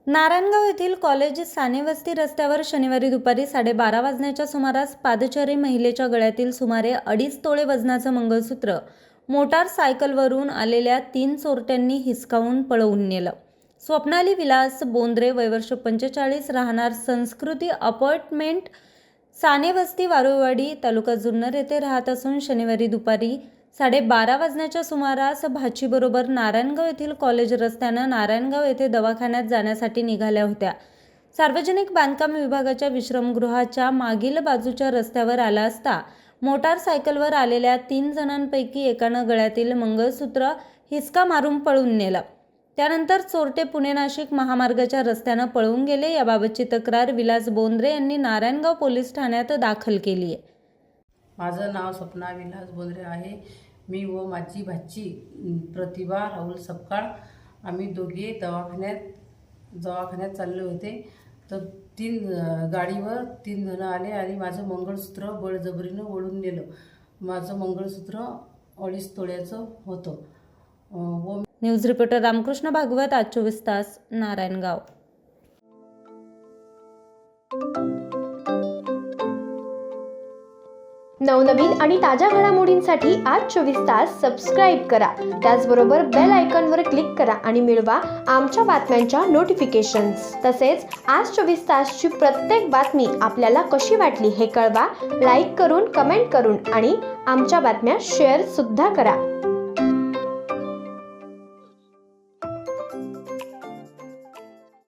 नारायणगाव येथील कॉलेज सानेवस्ती रस्त्यावर शनिवारी दुपारी 12:30 वाजण्याच्या सुमारास पादचारी महिलेच्या गळ्यातील सुमारे 2.5 तोळे वजनाचं मंगळसूत्र मोटारसायकलवरून आलेल्या 3 चोरट्यांनी हिसकावून पळवून नेलं. स्वप्नाली विलास बोंद्रे, वय वर्ष 45, राहणार संस्कृती अपार्टमेंट, सानेवस्ती, वारुळवाडी, तालुका जुन्नर येथे राहत असून शनिवारी दुपारी 12:30 वाजण्याच्या सुमारास भाचीबरोबर नारायणगाव येथील कॉलेज रस्त्यानं नारायणगाव येथे दवाखान्यात जाण्यासाठी निघाल्या होत्या. सार्वजनिक बांधकाम विभागाच्या विश्रामगृहाच्या मागील बाजूच्या रस्त्यावर आला असता मोटारसायकलवर आलेल्या 3 जणांपैकी एकानं गळ्यातील मंगळसूत्र हिसका मारून पळून नेलं. त्यानंतर चोरटे पुणे नाशिक महामार्गाच्या रस्त्यानं पळून गेले. याबाबतची तक्रार विलास बोंद्रे यांनी नारायणगाव पोलीस ठाण्यात दाखल केली आहे. माझं नाव स्वप्ना विलास बोंद्रे आहे. मी व माझी भाची प्रतिभा राहुल सपकाळ आम्ही दोघे दवाखान्यात चालले होते. तर गाडीवर 3 जण आले आणि माझं मंगळसूत्र बळजबरीनं ओढून नेलं. माझं मंगळसूत्र 2.5 तोळ्याचं होतं. व न्यूज रिपोर्टर रामकृष्ण भागवत, आज 24 तास, नारायणगाव. नवनवीन आणि ताज्या घडामोडींसाठी आज 24 तास सबस्क्राईब करा. त्याचबरोबर बेल आयकॉनवर क्लिक करा आणि मिळवा आमच्या बातम्यांच्या नोटिफिकेशन्स. तसेच आज 24 तासची प्रत्येक बातमी आपल्याला कशी वाटली हे कळवा. लाईक करून, कमेंट करून आणि आमच्या बातम्या शेअर सुद्धा करा.